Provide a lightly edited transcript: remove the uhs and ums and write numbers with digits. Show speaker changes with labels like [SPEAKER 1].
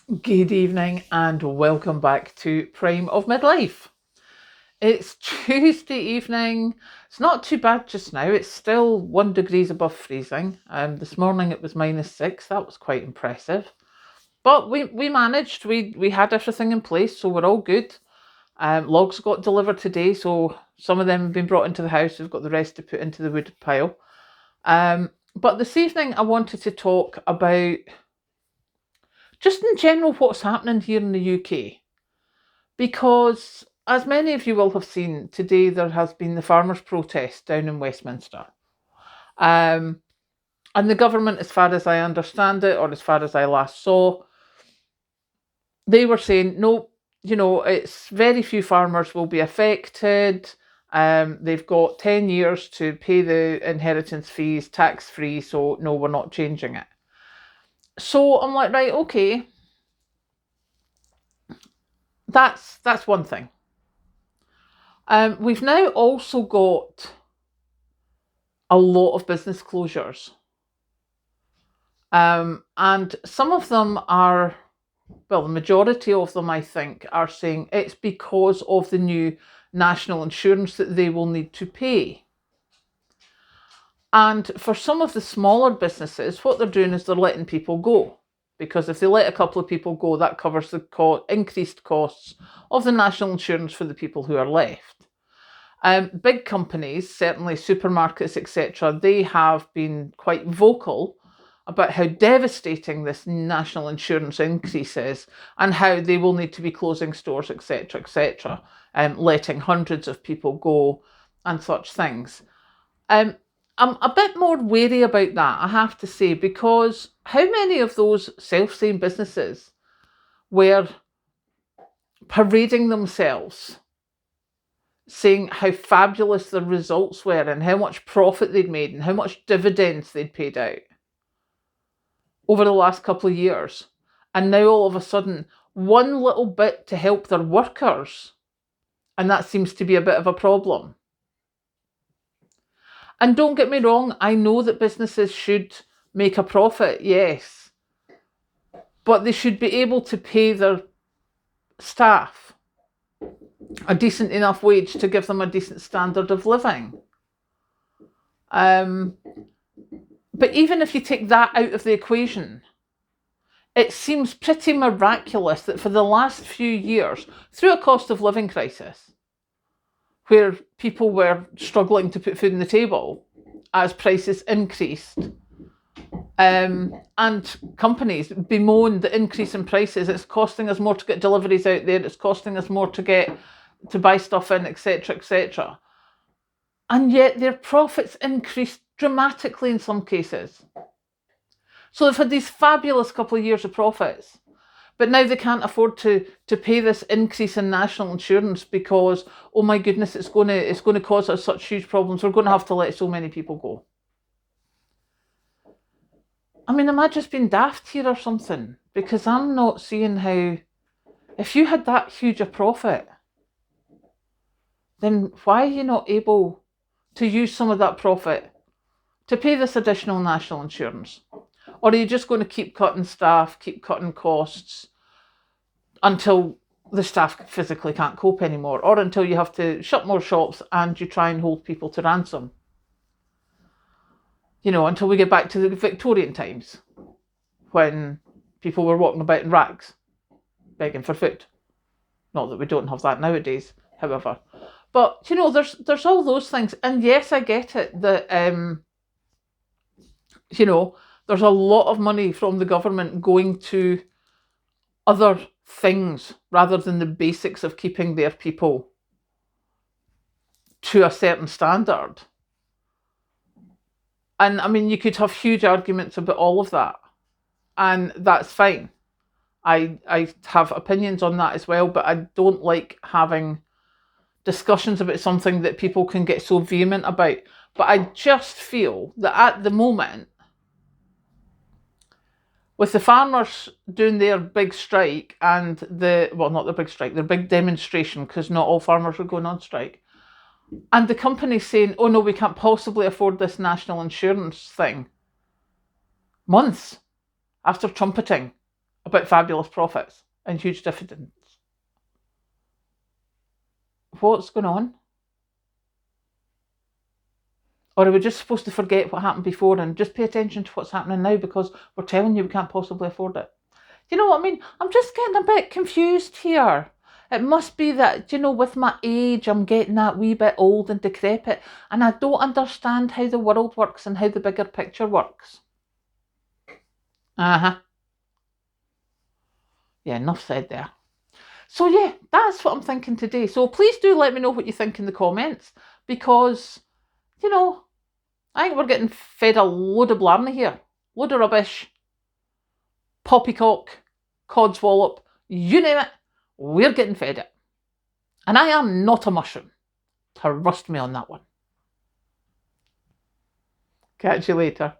[SPEAKER 1] Good evening and welcome back to Prime of Midlife. It's Tuesday evening. It's not too bad just now. It's still 1 degrees above freezing. This morning it was -6. That was quite impressive. But we managed. We had everything in place, so we're all good. Logs got delivered today, so some of them have been brought into the house. We've got the rest to put into the wood pile. But this evening I wanted to talk about just in general what's happening here in the UK. Because, as many of you will have seen, today there has been the farmers' protest down in Westminster. Um, and the government, as far as I understand it, or as far as I last saw, they were saying, no, it's very few farmers will be affected. They've got 10 years to pay the inheritance fees tax-free, so no, we're not changing it. So I'm like, right, okay, that's one thing. We've now also got a lot of business closures. And some of them are, well, the majority of them, I think, are saying it's because of the new national insurance that they will need to pay. And for some of the smaller businesses, what they're doing is they're letting people go. Because if they let a couple of people go, that covers the increased costs of the national insurance for the people who are left. Big companies, certainly supermarkets, etc., they have been quite vocal about how devastating this national insurance increase is and how they will need to be closing stores, etc., etc., letting hundreds of people go and such things. I'm a bit more wary about that, I have to say, because how many of those self-same businesses were parading themselves saying how fabulous the results were and how much profit they'd made and how much dividends they'd paid out over the last couple of years. And now all of a sudden, one little bit to help their workers, and that seems to be a bit of a problem. And don't get me wrong, I know that businesses should make a profit, yes, but they should be able to pay their staff a decent enough wage to give them a decent standard of living. But even if you take that out of the equation, it seems pretty miraculous that for the last few years, through a cost of living crisis, where people were struggling to put food on the table as prices increased, and companies bemoan the increase in prices, it's costing us more to get deliveries out there, it's costing us more to buy stuff in, etc., etc. And yet their profits increased dramatically in some cases. So they've had these fabulous couple of years of profits, but now they can't afford to pay this increase in national insurance because, oh my goodness, it's going to cause us such huge problems. We're going to have to let so many people go. I mean, am I just being daft here or something? Because I'm not seeing how, if you had that huge a profit, then why are you not able to use some of that profit to pay this additional national insurance? Or are you just going to keep cutting staff, keep cutting costs until the staff physically can't cope anymore, or until you have to shut more shops and you try and hold people to ransom? Until we get back to the Victorian times when people were walking about in rags, begging for food. Not that we don't have that nowadays, however. But, there's all those things. And yes, I get it that, there's a lot of money from the government going to other things rather than the basics of keeping their people to a certain standard. And I mean, you could have huge arguments about all of that, and that's fine. I have opinions on that as well, but I don't like having discussions about something that people can get so vehement about. But I just feel that at the moment, with the farmers doing their big strike and not their big strike, their big demonstration, because not all farmers are going on strike, and the company saying, oh no, we can't possibly afford this national insurance thing, months after trumpeting about fabulous profits and huge dividends. What's going on? Or are we just supposed to forget what happened before and just pay attention to what's happening now because we're telling you we can't possibly afford it? Do you know what I mean? I'm just getting a bit confused here. It must be that, you know, with my age, I'm getting that wee bit old and decrepit, and I don't understand how the world works and how the bigger picture works. Yeah, enough said there. So yeah, that's what I'm thinking today. So please do let me know what you think in the comments, because, you know, I think we're getting fed a load of blarney here. Load of rubbish. Poppycock, codswallop, you name it, we're getting fed it. And I am not a mushroom. Trust me on that one. Catch you later.